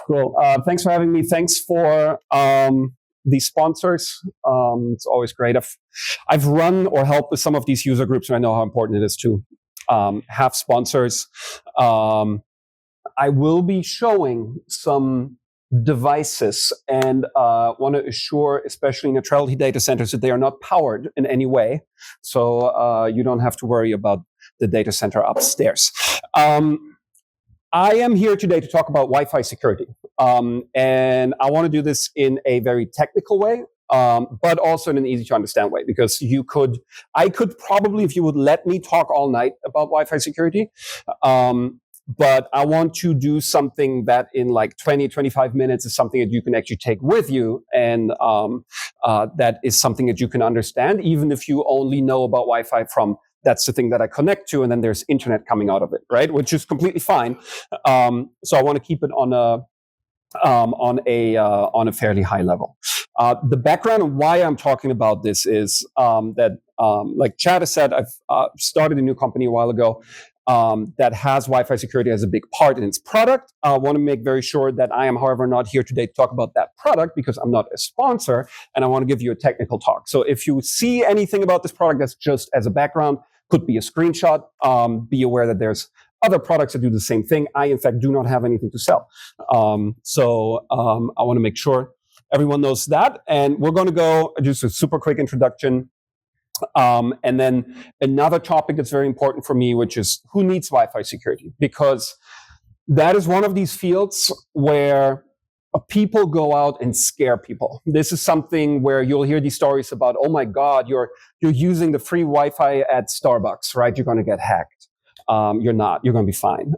Cool. Thanks for having me. Thanks for the sponsors. It's always great. I've run or helped with some of these user groups, and I know how important it is to have sponsors. I will be showing some devices and want to assure, especially neutrality data centers, that they are not powered in any way. So you don't have to worry about the data center upstairs. I am here today to talk about Wi-Fi security. And I want to do this in a very technical way, but also in an easy to understand way, because I could probably, if you would let me, talk all night about Wi-Fi security. But I want to do something that in like 20, 25 minutes is something that you can actually take with you. And that is something that you can understand, even if you only know about Wi-Fi from that's the thing that I connect to, and then there's internet coming out of it, right? Which is completely fine. So I want to keep it on a fairly high level. The background of why I'm talking about this is that, like Chad has said, I've started a new company a while ago that has Wi-Fi security as a big part in its product. I want to make very sure that I am, however, not here today to talk about that product because I'm not a sponsor, and I want to give you a technical talk. So if you see anything about this product that's just as a background, could be a screenshot, be aware that there's other products that do the same thing. I, in fact, do not have anything to sell. So I want to make sure everyone knows that. And we're going to go just a super quick introduction. And then another topic that's very important for me, which is who needs Wi-Fi security? Because that is one of these fields where people go out and scare people. This is something where you'll hear these stories about, oh my God, you're using the free Wi-Fi at Starbucks, right? You're going to get hacked. You're not. You're going to be fine.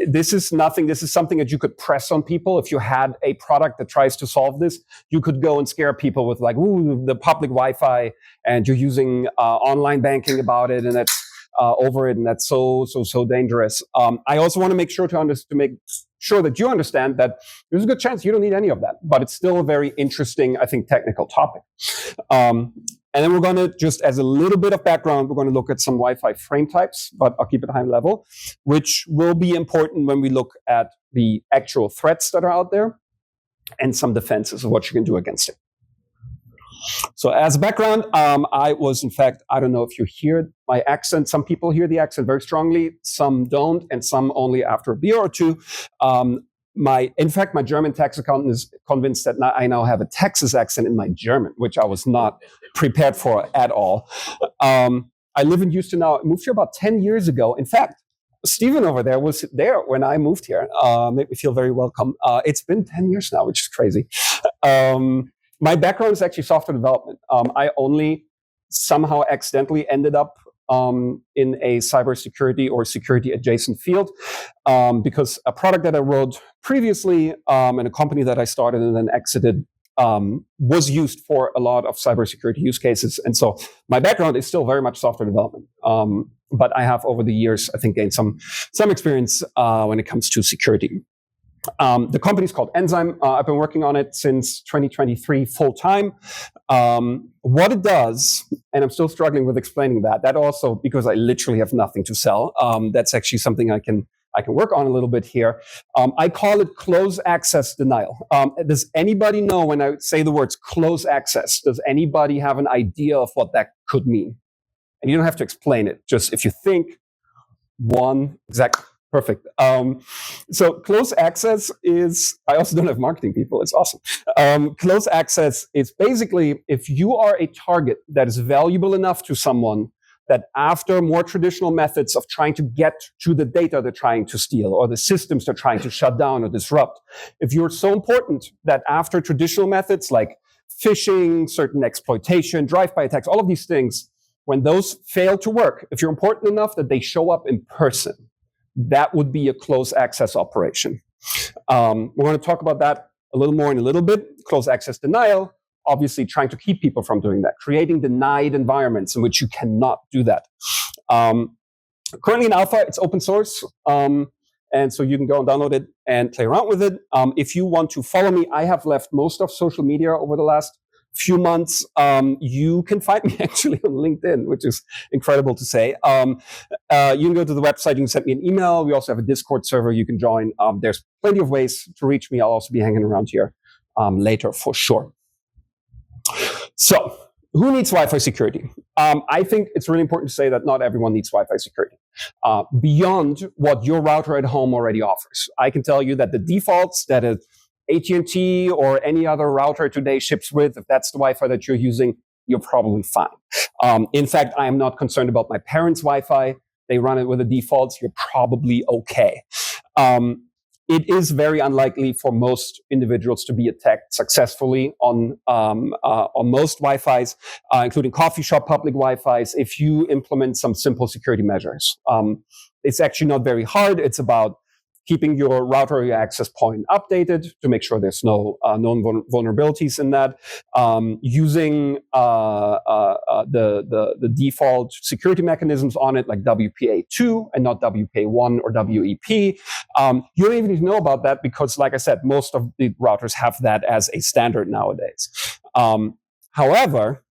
This is nothing. This is something that you could press on people. If you had a product that tries to solve this, you could go and scare people with like, ooh, the public Wi-Fi, and you're using online banking about it, and that's over it, and that's so dangerous. I also want to make sure to make sure that you understand that there's a good chance you don't need any of that, but it's still a very interesting, I think, technical topic. And then we're going to, just as a little bit of background, we're going to look at some Wi-Fi frame types, but I'll keep it high level, which will be important when we look at the actual threats that are out there and some defenses of what you can do against it. So as a background, I was, in fact, I don't know if you hear my accent. Some people hear the accent very strongly, some don't, and some only after a beer or two. In fact, my German tax accountant is convinced that I now have a Texas accent in my German, which I was not prepared for at all. I live in Houston now. I moved here about 10 years ago. In fact, Stephen over there was there when I moved here. Made me feel very welcome. It's been 10 years now, which is crazy. My background is actually software development. I only somehow accidentally ended up in a cybersecurity or security adjacent field because a product that I wrote previously in a company that I started and then exited was used for a lot of cybersecurity use cases. And so my background is still very much software development. But I have over the years, I think, gained some experience when it comes to security. The company is called Enzyme. I've been working on it since 2023 full time. What it does, and I'm still struggling with explaining that also because I literally have nothing to sell. That's actually something I can work on a little bit here. I call it close access denial. Does anybody know when I say the words close access? Does anybody have an idea of what that could mean? And you don't have to explain it. Just if you think one exact. Perfect. So close access is, I also don't have marketing people. It's awesome. Close access is basically if you are a target that is valuable enough to someone that after more traditional methods of trying to get to the data they're trying to steal or the systems they're trying to shut down or disrupt, if you're so important that after traditional methods like phishing, certain exploitation, drive-by attacks, all of these things, when those fail to work, if you're important enough that they show up in person, that would be a close access operation. We're going to talk about that a little more in a little bit. Close access denial, obviously trying to keep people from doing that, creating denied environments in which you cannot do that. Currently in alpha, it's open source. And so you can go and download it and play around with it. If you want to follow me, I have left most of social media over the last few months, you can find me actually on LinkedIn, which is incredible to say. You can go to the website, you can send me an email. We also have a Discord server you can join. There's plenty of ways to reach me. I'll also be hanging around here later for sure. So, who needs Wi-Fi security? I think it's really important to say that not everyone needs Wi-Fi security. Beyond what your router at home already offers. I can tell you that the defaults that AT&T or any other router today ships with, if that's the Wi-Fi that you're using, you're probably fine. In fact, I am not concerned about my parents' Wi-Fi. They run it with the defaults. You're probably okay. It is very unlikely for most individuals to be attacked successfully on most Wi-Fis, including coffee shop public Wi-Fis, if you implement some simple security measures. It's actually not very hard. It's about keeping your router or your access point updated to make sure there's no known vulnerabilities in that. Using the default security mechanisms on it, like WPA2 and not WPA1 or WEP. You don't even need to know about that because, like I said, most of the routers have that as a standard nowadays. However,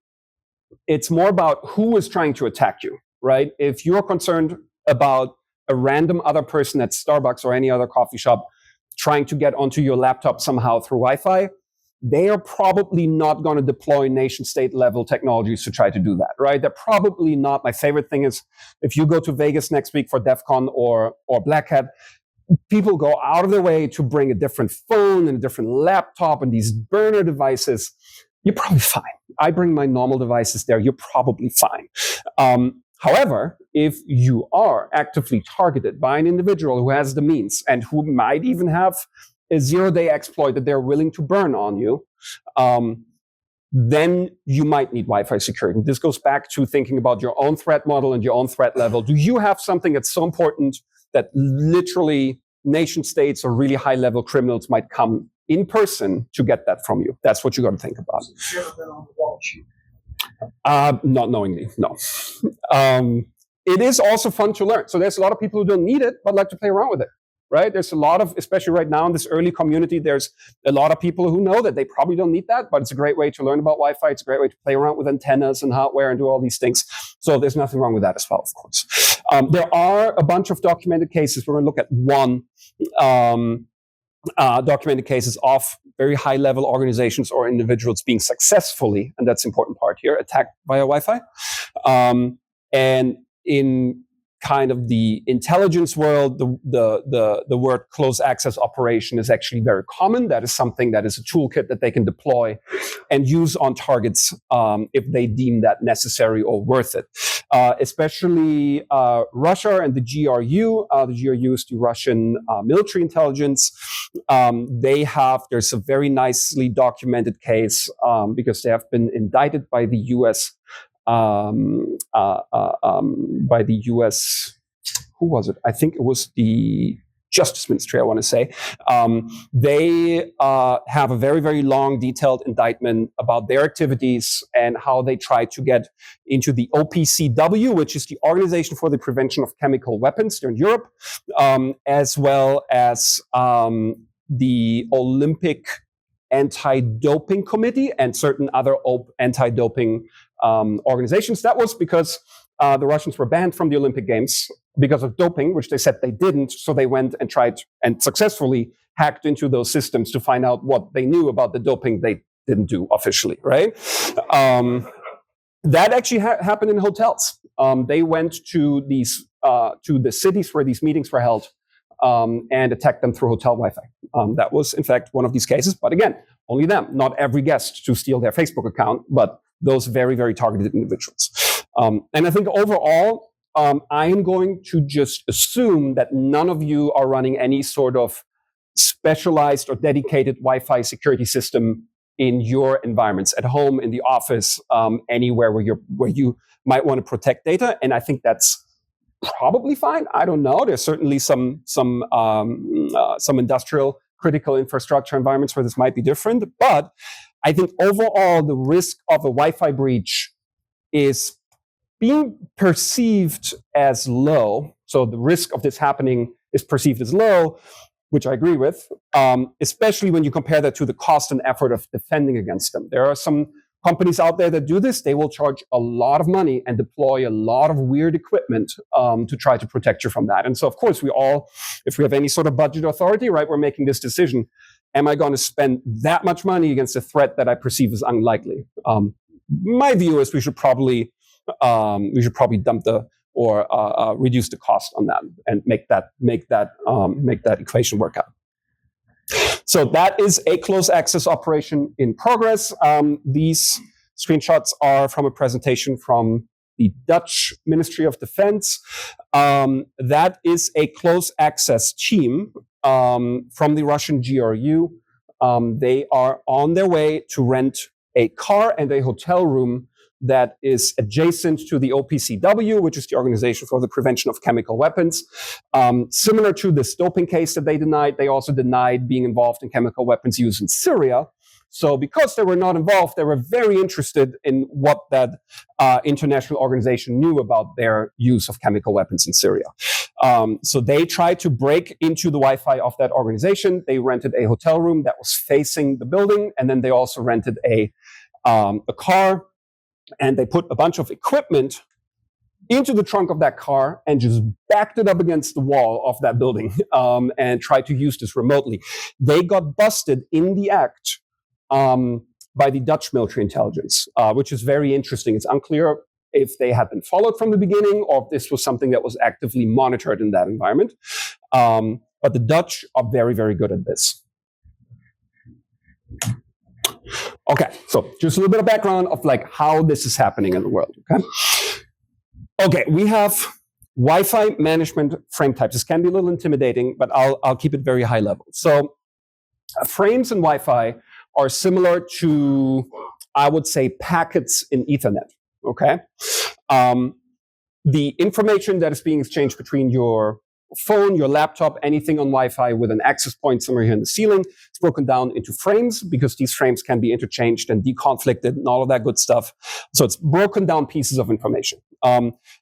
it's more about who is trying to attack you, right? If you're concerned about a random other person at Starbucks or any other coffee shop trying to get onto your laptop somehow through Wi-Fi, they are probably not going to deploy nation-state level technologies to try to do that, right? They're probably not. My favorite thing is if you go to Vegas next week for DEF CON or Black Hat, people go out of their way to bring a different phone and a different laptop and these burner devices. You're probably fine. I bring my normal devices there. You're probably fine. However, if you are actively targeted by an individual who has the means and who might even have a zero-day exploit that they're willing to burn on you, then you might need Wi-Fi security. This goes back to thinking about your own threat model and your own threat level. Do you have something that's so important that literally nation states or really high-level criminals might come in person to get that from you? That's what you got to think about. Not knowingly, no. It is also fun to learn. So there's a lot of people who don't need it, but like to play around with it, right? There's a lot of, especially right now in this early community, there's a lot of people who know that they probably don't need that, but it's a great way to learn about Wi-Fi. It's a great way to play around with antennas and hardware and do all these things. So there's nothing wrong with that as well, of course. There are a bunch of documented cases. We're going to look at one documented cases of very high-level organizations or individuals being successfully, and that's the important part here, attacked via Wi-Fi. And in kind of the intelligence world, the word close access operation is actually very common. That is something that is a toolkit that they can deploy and use on targets if they deem that necessary or worth it. Especially Russia and the GRU. The GRU is the Russian military intelligence. There's a very nicely documented case because they have been indicted by the U.S. Who was it? I think it was the Justice Ministry, I want to say. They have a very, very long, detailed indictment about their activities and how they try to get into the OPCW, which is the Organization for the Prevention of Chemical Weapons here in Europe, as well as the Olympic Anti-Doping Committee and certain other anti-doping organizations. That was because the Russians were banned from the Olympic Games because of doping, which they said they didn't. So they went and tried and successfully hacked into those systems to find out what they knew about the doping they didn't do officially, right? That actually happened in hotels. They went to these to the cities where these meetings were held and attacked them through hotel Wi-Fi. That was, in fact, one of these cases. But again, only them, not every guest to steal their Facebook account, but those very, very targeted individuals. And I think overall, I am going to just assume that none of you are running any sort of specialized or dedicated Wi-Fi security system in your environments, at home, in the office, anywhere where you might want to protect data. And I think that's probably fine. I don't know. There's certainly some industrial critical infrastructure environments where this might be different. But I think overall, the risk of a Wi-Fi breach is being perceived as low. So the risk of this happening is perceived as low, which I agree with, especially when you compare that to the cost and effort of defending against them. There are some companies out there that do this, they will charge a lot of money and deploy a lot of weird equipment to try to protect you from that. And so, of course, if we have any sort of budget authority, right, we're making this decision. Am I going to spend that much money against a threat that I perceive as unlikely? My view is we should probably dump or reduce the cost on that and make that equation work out. So that is a close access operation in progress. These screenshots are from a presentation from the Dutch Ministry of Defense. That is a close access team from the Russian GRU. They are on their way to rent a car and a hotel room that is adjacent to the OPCW, which is the Organization for the Prevention of Chemical Weapons. Similar to this doping case that they denied, they also denied being involved in chemical weapons use in Syria. So because they were not involved, they were very interested in what that international organization knew about their use of chemical weapons in Syria. So they tried to break into the Wi-Fi of that organization. They rented a hotel room that was facing the building, and then they also rented a car, and they put a bunch of equipment into the trunk of that car and just backed it up against the wall of that building and tried to use this remotely. They got busted in the act by the Dutch military intelligence, which is very interesting. It's unclear if they had been followed from the beginning or if this was something that was actively monitored in that environment. But the Dutch are very, very good at this. Okay, so just a little bit of background of like how this is happening in the world. Okay, we have Wi-Fi management frame types. This can be a little intimidating, but I'll keep it very high level. So frames in Wi-Fi are similar to, I would say, packets in Ethernet. Okay, the information that is being exchanged between your phone, your laptop, anything on Wi-Fi with an access point somewhere here in the ceiling, it's broken down into frames because these frames can be interchanged and deconflicted and all of that good stuff. So it's broken down pieces of information.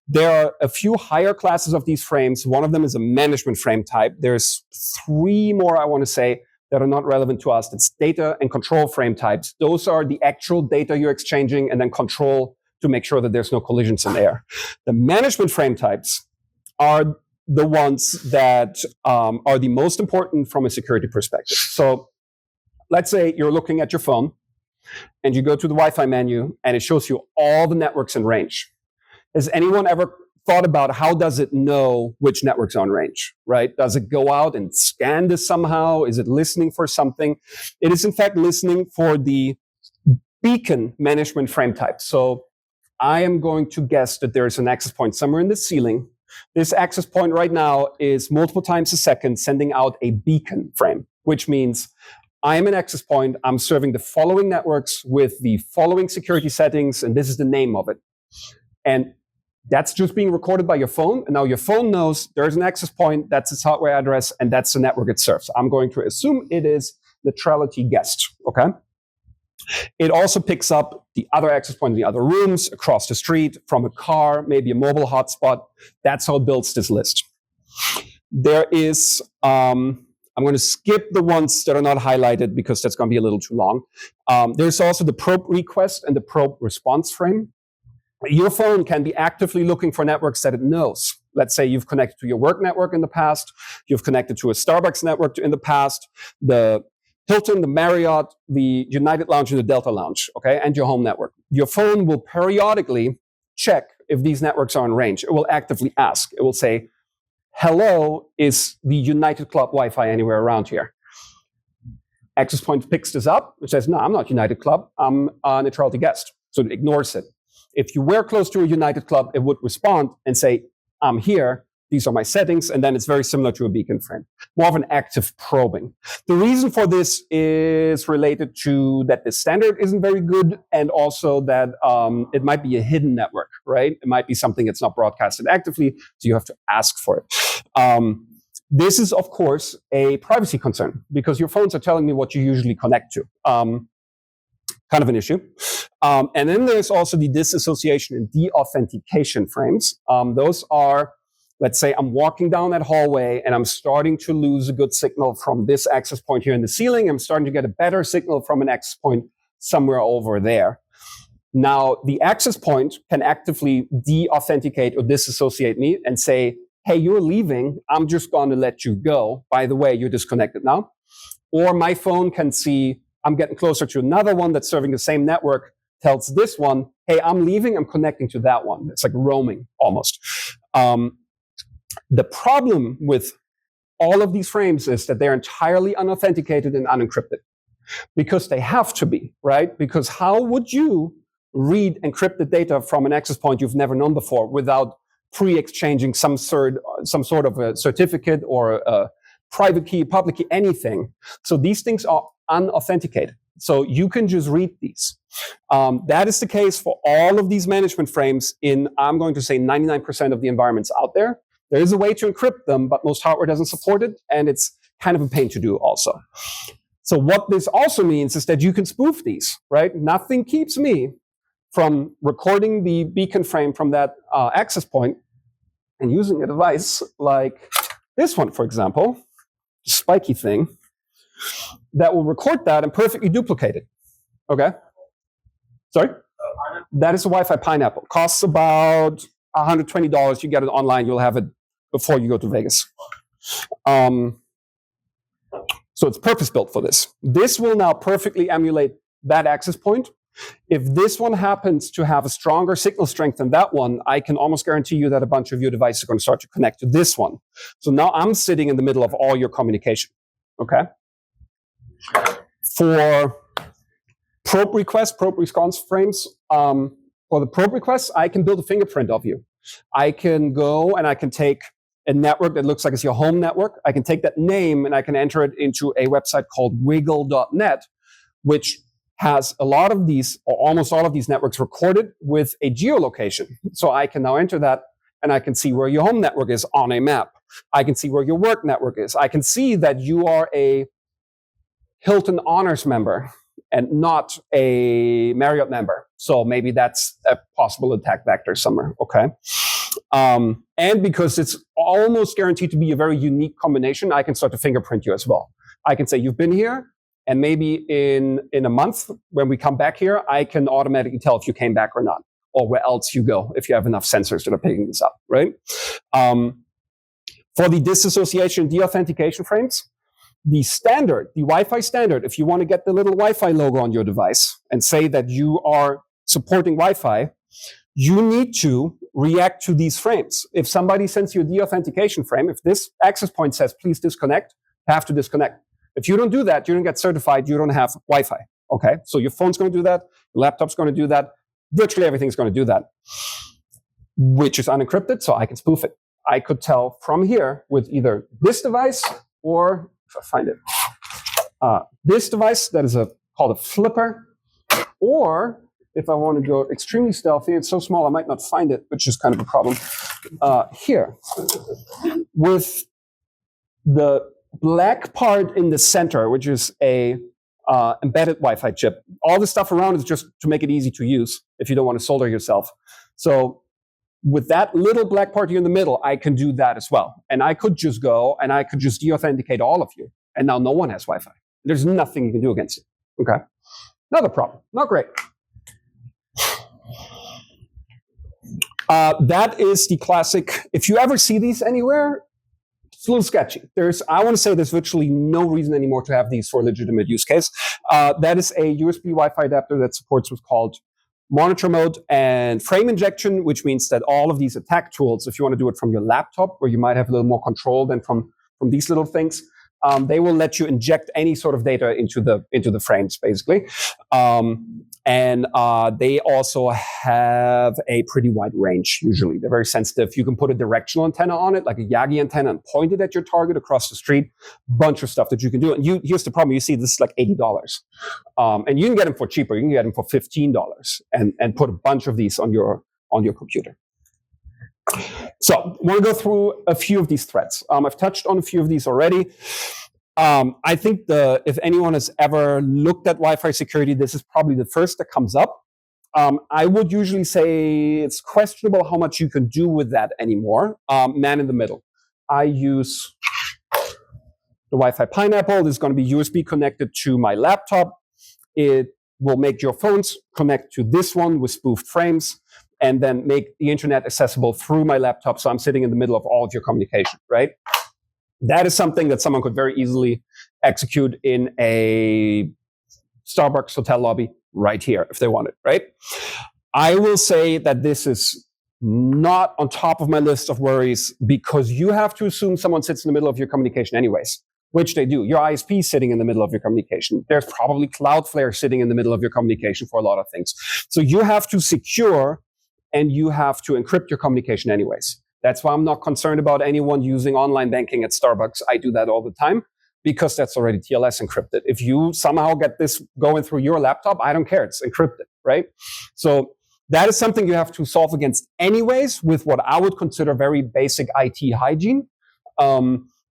There are a few higher classes of these frames. One of them is a management frame type. There's 3 more, I want to say, that are not relevant to us. It's data and control frame types. Those are the actual data you're exchanging and then control to make sure that there's no collisions in there. The management frame types are the ones that are the most important from a security perspective. So let's say you're looking at your phone and you go to the Wi-Fi menu and it shows you all the networks in range. Has anyone ever thought about how does it know which networks are in range, right? Does it go out and scan this somehow? Is it listening for something? It is in fact listening for the beacon management frame type. So I am going to guess that there is an access point somewhere in the ceiling. This access point right now is multiple times a second sending out a beacon frame, which means I am an access point. I'm serving the following networks with the following security settings, and this is the name of it. And that's just being recorded by your phone. And now your phone knows there's an access point, that's its hardware address, and that's the network it serves. I'm going to assume it is neutrality guest, okay? It also picks up the other access points in the other rooms, across the street, from a car, maybe a mobile hotspot. That's how it builds this list. There is, I'm going to skip the ones that are not highlighted because that's going to be a little too long. There's also the probe request and the probe response frame. Your phone can be actively looking for networks that it knows. Let's say you've connected to your work network in the past, you've connected to a Starbucks network in the past, the Hilton, the Marriott, the United Lounge, and the Delta Lounge, okay, and your home network. Your phone will periodically check if these networks are in range. It will actively ask. It will say, hello, is the United Club Wi-Fi anywhere around here? Access point picks this up. It says, no, I'm not United Club. I'm a neutrality guest. So it ignores it. If you were close to a United Club, it would respond and say, I'm here. These are my settings. And then it's very similar to a beacon frame, more of an active probing. The reason for this is related to that the standard isn't very good and also that it might be a hidden network, right? It might be something that's not broadcasted actively, so you have to ask for it. This is, of course, a privacy concern because your phones are telling me what you usually connect to. Kind of an issue. And then there's also the disassociation and deauthentication frames. Those are, let's say I'm walking down that hallway and I'm starting to lose a good signal from this access point here in the ceiling. I'm starting to get a better signal from an access point somewhere over there. Now, the access point can actively de-authenticate or disassociate me and say, hey, you're leaving. I'm just going to let you go. By the way, you're disconnected now. Or my phone can see I'm getting closer to another one that's serving the same network, tells this one, hey, I'm leaving. I'm connecting to that one. It's like roaming almost. The problem with all of these frames is that they're entirely unauthenticated and unencrypted, because they have to be, right? Because how would you read encrypted data from an access point you've never known before without pre-exchanging some sort of a certificate or a private key, public key, anything? So these things are unauthenticated. So you can just read these. That is the case for all of these management frames in, I'm going to say, 99% of the environments out there. There is a way to encrypt them, but most hardware doesn't support it, and it's kind of a pain to do also. So what this also means is that you can spoof these, right? Nothing keeps me from recording the beacon frame from that access point and using a device like this one, for example, the spiky thing, that will record that and perfectly duplicate it. Okay? Sorry? That is a Wi-Fi Pineapple. Costs about $120. You get it online. You'll have it before you go to Vegas. So it's purpose-built for this. This will now perfectly emulate that access point. If this one happens to have a stronger signal strength than that one, I can almost guarantee you that a bunch of your devices are going to start to connect to this one. So now I'm sitting in the middle of all your communication. Okay? For probe requests, probe response frames, for the probe requests, I can build a fingerprint of you. I can go and I can take a network that looks like it's your home network. I can take that name and I can enter it into a website called wiggle.net, which has a lot of these, or almost all of these networks recorded with a geolocation. So I can now enter that and I can see where your home network is on a map. I can see where your work network is. I can see that you are a Hilton Honors member and not a Marriott member. So maybe that's a possible attack vector somewhere, okay? And because it's almost guaranteed to be a very unique combination, I can start to fingerprint you as well. I can say you've been here, and maybe in a month, when we come back here, I can automatically tell if you came back or not, or where else you go, if you have enough sensors that are picking this up, right? For the disassociation deauthentication frames, the standard, the Wi-Fi standard, if you want to get the little Wi-Fi logo on your device and say that you are supporting Wi-Fi, you need to react to these frames. If somebody sends you a deauthentication frame, if this access point says, please disconnect, you have to disconnect. If you don't do that, you don't get certified, you don't have Wi-Fi. Okay, so your phone's going to do that, your laptop's going to do that, virtually everything's going to do that, which is unencrypted, so I can spoof it. I could tell from here with either this device or, if I find it, this device that is called a flipper, or if I want to go extremely stealthy, it's so small I might not find it, which is kind of a problem. Here, with the black part in the center, which is a embedded Wi-Fi chip. All the stuff around is just to make it easy to use if you don't want to solder yourself. So with that little black part here in the middle, I can do that as well. And I could just go and I could just deauthenticate all of you. And now no one has Wi-Fi. There's nothing you can do against it. Okay? Another problem. Not great. That is the classic. If you ever see these anywhere, it's a little sketchy. I want to say there's virtually no reason anymore to have these for a legitimate use case. That is a USB Wi-Fi adapter that supports what's called monitor mode and frame injection, which means that all of these attack tools, if you want to do it from your laptop, where you might have a little more control than from these little things, they will let you inject any sort of data into the frames, basically. And they also have a pretty wide range, usually. They're very sensitive. You can put a directional antenna on it, like a Yagi antenna, and point it at your target across the street. Bunch of stuff that you can do. And here's the problem. You see, this is like $80. And you can get them for cheaper. You can get them for $15 and put a bunch of these on your computer. So I want to go through a few of these threats. I've touched on a few of these already. I think if anyone has ever looked at Wi-Fi security, this is probably the first that comes up. I would usually say it's questionable how much you can do with that anymore. Man in the middle. I use the Wi-Fi Pineapple. This is going to be USB connected to my laptop. It will make your phones connect to this one with spoofed frames, and then make the internet accessible through my laptop. So I'm sitting in the middle of all of your communication, right? That is something that someone could very easily execute in a Starbucks hotel lobby right here if they wanted, right? I will say that this is not on top of my list of worries, because you have to assume someone sits in the middle of your communication anyways, which they do. Your ISP is sitting in the middle of your communication. There's probably Cloudflare sitting in the middle of your communication for a lot of things. So you have to secure and you have to encrypt your communication anyways. That's why I'm not concerned about anyone using online banking at Starbucks. I do that all the time because that's already TLS encrypted. If you somehow get this going through your laptop, I don't care. It's encrypted, right? So that is something you have to solve against anyways with what I would consider very basic IT hygiene.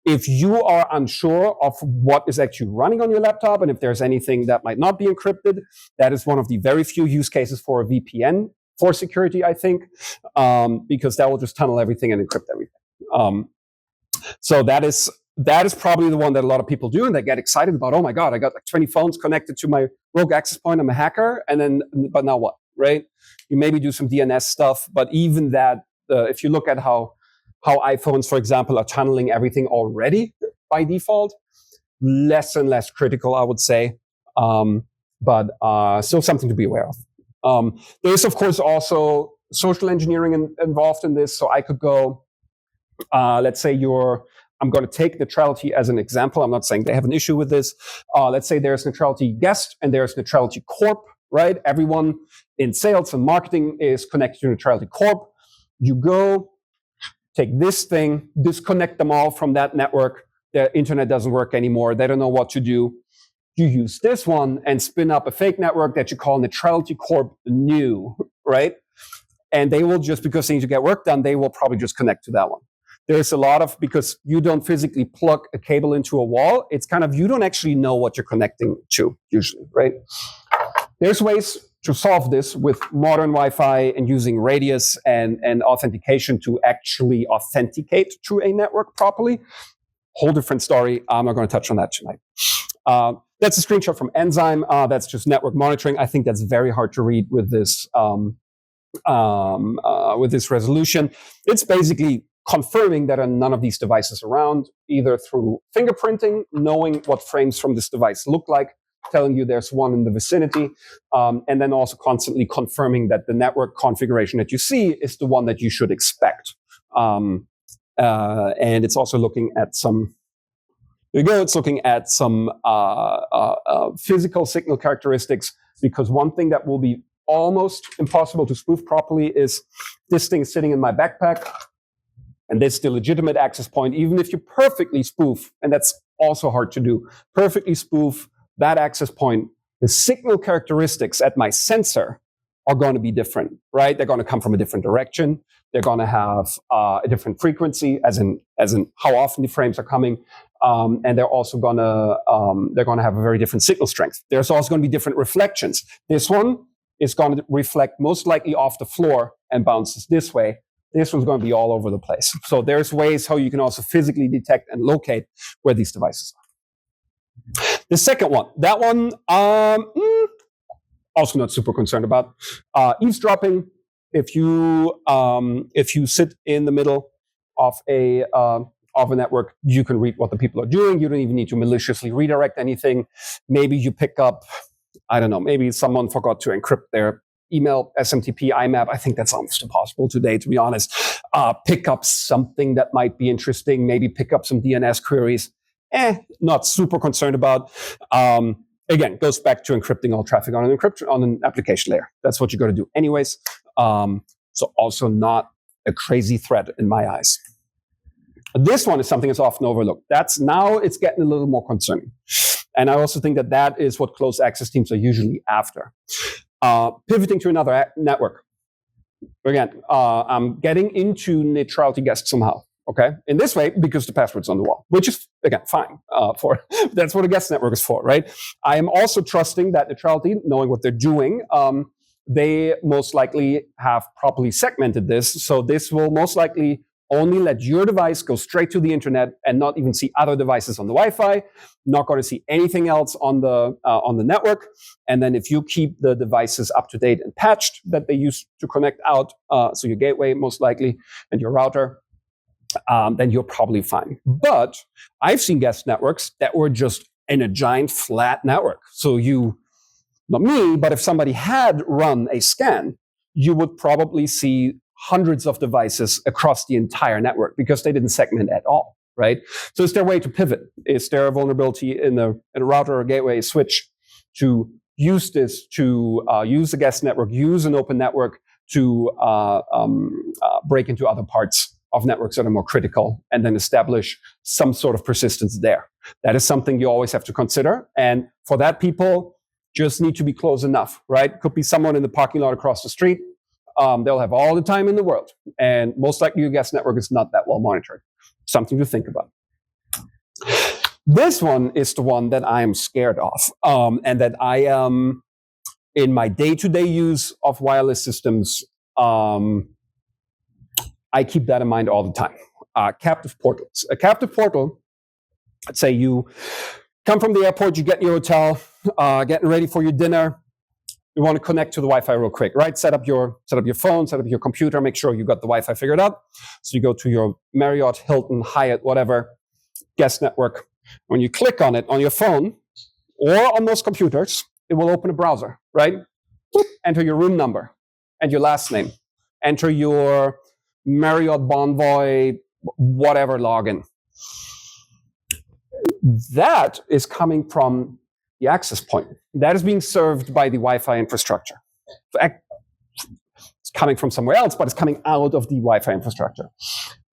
If you are unsure of what is actually running on your laptop and if there's anything that might not be encrypted, that is one of the very few use cases for a VPN for security, I think, because that will just tunnel everything and encrypt everything. So that is probably the one that a lot of people do, and they get excited about. Oh my God, I got like 20 phones connected to my rogue access point. I'm a hacker, but now what, right? You maybe do some DNS stuff, but even that, if you look at how iPhones, for example, are tunneling everything already by default, less and less critical, I would say, but still something to be aware of. There's, of course, also social engineering involved in this. So I could go, let's say I'm going to take neutrality as an example. I'm not saying they have an issue with this. Let's say there's neutrality guest and there's neutrality corp, right? Everyone in sales and marketing is connected to neutrality corp. You go, take this thing, disconnect them all from that network. Their internet doesn't work anymore. They don't know what to do. You use this one and spin up a fake network that you call Neutrality Corp New, right? And they will just, because they need to get work done, they will probably just connect to that one. There's a lot of, because you don't physically plug a cable into a wall, it's kind of, you don't actually know what you're connecting to usually, right? There's ways to solve this with modern Wi-Fi and using radius and authentication to actually authenticate to a network properly. Whole different story. I'm not going to touch on that tonight. That's a screenshot from Enzyme. That's just network monitoring. I think that's very hard to read with this resolution. It's basically confirming that there are none of these devices around, either through fingerprinting, knowing what frames from this device look like, telling you there's one in the vicinity, and then also constantly confirming that the network configuration that you see is the one that you should expect. And it's also looking at some. There you go. It's looking at some physical signal characteristics, because one thing that will be almost impossible to spoof properly is this thing sitting in my backpack, and this is the legitimate access point. Even if you perfectly spoof, and that's also hard to do, perfectly spoof that access point, the signal characteristics at my sensor are going to be different, right? They're going to come from a different direction. They're going to have a different frequency, as in how often the frames are coming. And they're also going to have a very different signal strength. There's also going to be different reflections. This one is going to reflect most likely off the floor and bounces this way. This one's going to be all over the place. So there's ways how you can also physically detect and locate where these devices are. The second one, that one, also not super concerned about. Eavesdropping. If you sit in the middle of a network, you can read what the people are doing. You don't even need to maliciously redirect anything. Maybe you pick up, I don't know, maybe someone forgot to encrypt their email SMTP IMAP. I think that's almost impossible today, to be honest. Pick up something that might be interesting. Maybe pick up some DNS queries. Not super concerned about. Again, goes back to encrypting all traffic on an application layer. That's what you got to do anyways. So also not a crazy threat in my eyes. This one is something that's often overlooked. Now it's getting a little more concerning. And I also think that is what closed access teams are usually after. Pivoting to another network. Again, I'm getting into neutrality guest somehow. Okay, in this way, because the password's on the wall, which is, again, fine. That's what a guest network is for, right? I am also trusting that neutrality, knowing what they're doing, they most likely have properly segmented this. So this will most likely only let your device go straight to the internet and not even see other devices on the Wi-Fi, not going to see anything else on the network. And then if you keep the devices up to date and patched that they use to connect out, so your gateway most likely and your router, then you're probably fine. But I've seen guest networks that were just in a giant flat network. So not me, but if somebody had run a scan, you would probably see hundreds of devices across the entire network because they didn't segment at all, right? So is there a way to pivot? Is there a vulnerability in a router or gateway switch to use this, to use a guest network, use an open network to break into other parts of networks that are more critical and then establish some sort of persistence there? That is something you always have to consider. And for that, people just need to be close enough, right? Could be someone in the parking lot across the street. They'll have all the time in the world. And most likely your guest network is not that well monitored. Something to think about. This one is the one that I am scared of, and that I am, in my day-to-day use of wireless systems, I keep that in mind all the time. Captive portals. A captive portal, let's say you come from the airport, you get in your hotel, getting ready for your dinner. You want to connect to the Wi-Fi real quick, right? Set up your phone, set up your computer, make sure you got the Wi-Fi figured out. So you go to your Marriott, Hilton, Hyatt, whatever, guest network. When you click on it on your phone or on those computers, it will open a browser, right? Enter your room number and your last name. Enter your Marriott Bonvoy, whatever login. That is coming from the access point. That is being served by the Wi-Fi infrastructure. It's coming from somewhere else, but it's coming out of the Wi-Fi infrastructure.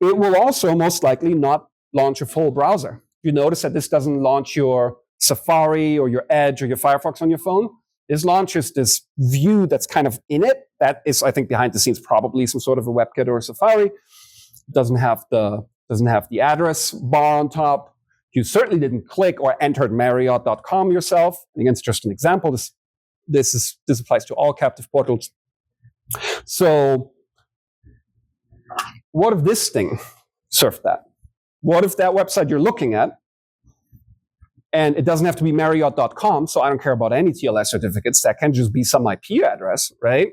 It will also most likely not launch a full browser. You notice that this doesn't launch your Safari or your Edge or your Firefox on your phone. This launches this view that's kind of in it. That is, I think, behind the scenes, probably some sort of a WebKit or a Safari. It doesn't have the address bar on top. You certainly didn't click or entered Marriott.com yourself. And again, it's just an example. This applies to all captive portals. So what if this thing served that? What if that website you're looking at, and it doesn't have to be Marriott.com, so I don't care about any TLS certificates. That can just be some IP address, right?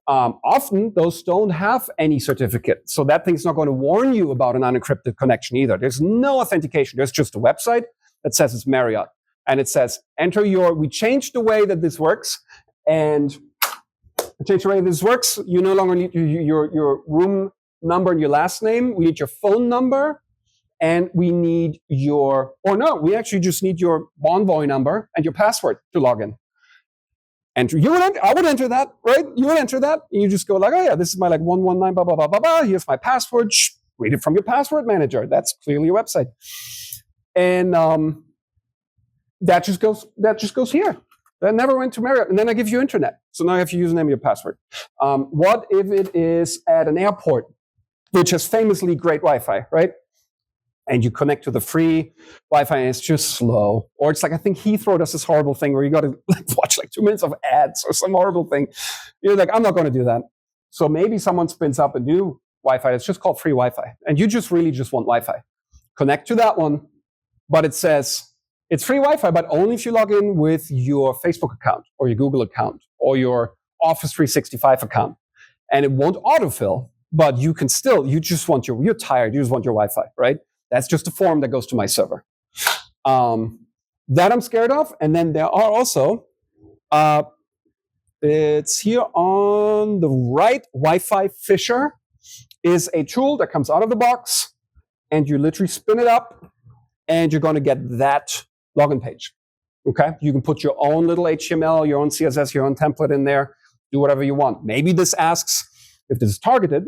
Often those don't have any certificate. So that thing's not going to warn you about an unencrypted connection either. There's no authentication. There's just a website that says it's Marriott. And it says, we changed the way that this works. And change the way this works. You no longer need your room number and your last name. We need your phone number. And we need we actually just need your Bonvoy number and your password to log in. I would enter that, right? You would enter that, and you just go like, oh yeah, this is my 119, blah, blah, blah, blah, blah. Here's my password. Read it from your password manager. That's clearly a website. And that just goes here. That never went to Marriott. And then I give you internet. So now I have your username and your password. What if it is at an airport, which has famously great Wi-Fi, right? And you connect to the free Wi-Fi and it's just slow. Or it's like, I think Heathrow does this horrible thing where you got to watch 2 minutes of ads or some horrible thing. You're like, I'm not going to do that. So maybe someone spins up a new Wi-Fi that's just called free Wi-Fi. And you really just want Wi-Fi. Connect to that one, but it says it's free Wi-Fi, but only if you log in with your Facebook account or your Google account or your Office 365 account. And it won't autofill, but you're tired, you just want your Wi-Fi, right? That's just a form that goes to my server. That I'm scared of. And then there are also, it's here on the right, Wi-Fi Fisher is a tool that comes out of the box, and you literally spin it up, and you're going to get that login page. Okay? You can put your own little HTML, your own CSS, your own template in there, do whatever you want. Maybe this asks, if this is targeted,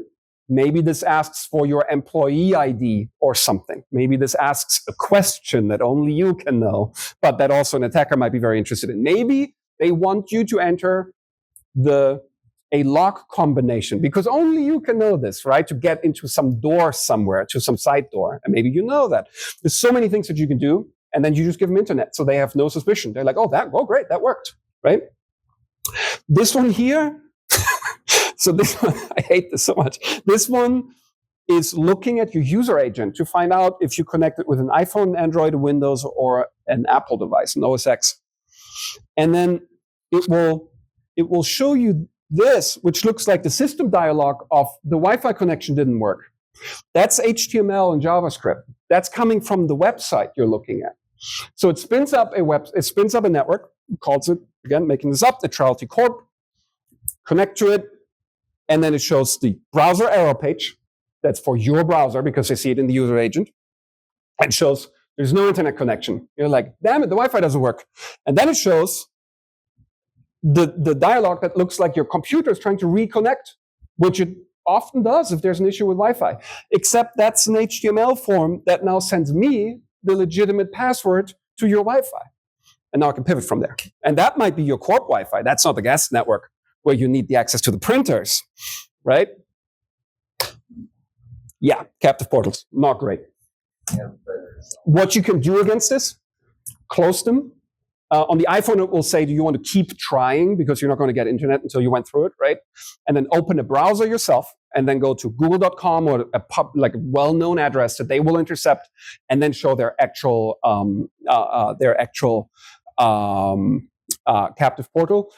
maybe this asks for your employee ID or something. Maybe this asks a question that only you can know, but that also an attacker might be very interested in. Maybe they want you to enter a lock combination because only you can know this, right? To get into some door somewhere, to some side door. And maybe you know that. There's so many things that you can do, and then you just give them internet so they have no suspicion. They're like, oh, great, that worked, right? This one here, so this one, I hate this so much. This one is looking at your user agent to find out if you connected with an iPhone, Android, Windows, or an Apple device, an OS X. And then it will show you this, which looks like the system dialog of the Wi-Fi connection didn't work. That's HTML and JavaScript. That's coming from the website you're looking at. So it spins up a network, calls it, again, making this up, Neutrality Corp, connect to it, and then it shows the browser error page. That's for your browser because they see it in the user agent. And shows there's no internet connection. You're like, damn it, the Wi-Fi doesn't work. And then it shows the dialog that looks like your computer is trying to reconnect, which it often does if there's an issue with Wi-Fi. Except that's an HTML form that now sends me the legitimate password to your Wi-Fi. And now I can pivot from there. And that might be your corp Wi-Fi. That's not the guest network where you need the access to the printers, right? Yeah, captive portals, not great. What you can do against this, close them. On the iPhone, it will say, do you want to keep trying because you're not going to get internet until you went through it, right? And then open a browser yourself and then go to google.com or a well-known address that they will intercept and then show their actual captive portal.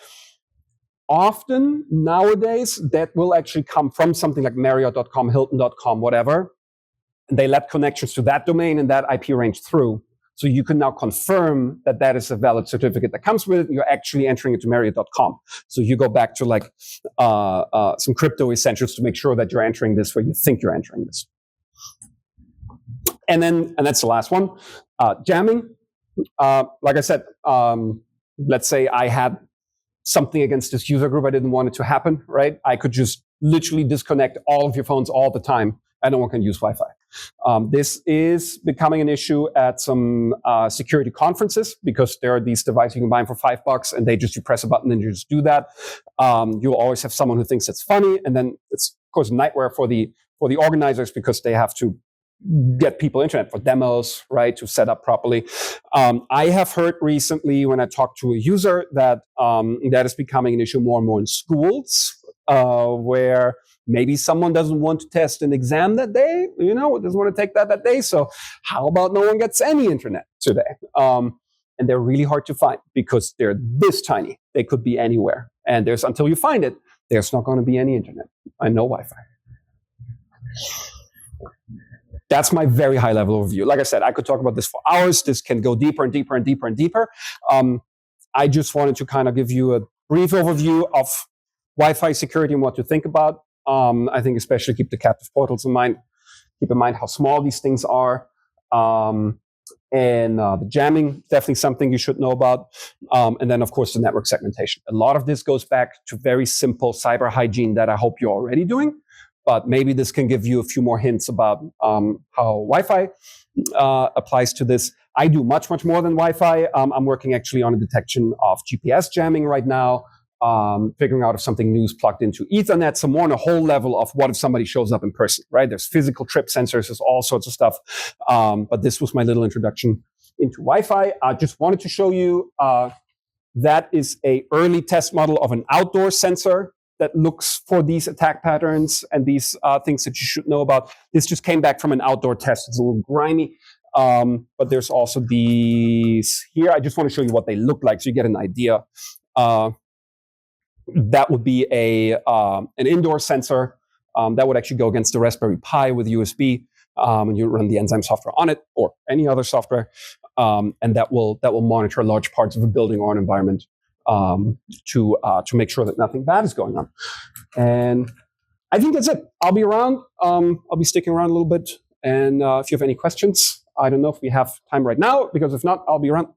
Often nowadays, that will actually come from something like Marriott.com, Hilton.com, whatever. And they let connections to that domain and that IP range through. So you can now confirm that that is a valid certificate that comes with it. And you're actually entering it to Marriott.com. So you go back to like some crypto essentials to make sure that you're entering this where you think you're entering this. And that's the last one. Jamming. Like I said, let's say I had something against this user group. I didn't want it to happen, right? I could just literally disconnect all of your phones all the time. And no one can use Wi-Fi. This is becoming an issue at some security conferences because there are these devices you can buy them for $5 and you press a button and you just do that. You'll always have someone who thinks it's funny. And then it's, of course, a nightmare for the organizers because they have to get people internet for demos, right, to set up properly. I have heard recently when I talked to a user that that is becoming an issue more and more in schools where maybe someone doesn't want to test an exam that day, doesn't want to take that day. So how about no one gets any internet today? And they're really hard to find because they're this tiny. They could be anywhere. And until you find it, there's not going to be any internet and no Wi-Fi. That's my very high level overview. Like I said, I could talk about this for hours. This can go deeper and deeper and deeper and deeper. I just wanted to kind of give you a brief overview of Wi-Fi security and what to think about. I think especially keep the captive portals in mind. Keep in mind how small these things are. And the jamming, definitely something you should know about. And then, of course, the network segmentation. A lot of this goes back to very simple cyber hygiene that I hope you're already doing. But maybe this can give you a few more hints about how Wi-Fi applies to this. I do much, much more than Wi-Fi. I'm working actually on a detection of GPS jamming right now. Figuring out if something new is plugged into Ethernet, some more on a whole level of what if somebody shows up in person, right? There's physical trip sensors, there's all sorts of stuff. But this was my little introduction into Wi-Fi. I just wanted to show you that is a early test model of an outdoor sensor that looks for these attack patterns and these things that you should know about. This just came back from an outdoor test. It's a little grimy. But there's also these here. I just want to show you what they look like so you get an idea. That would be an indoor sensor that would actually go against the Raspberry Pi with USB, and you run the enzyme software on it or any other software, and that will monitor large parts of a building or an environment to make sure that nothing bad is going on. And I think that's it. I'll be around. I'll be sticking around a little bit, and if you have any questions, I don't know if we have time right now because if not, I'll be around.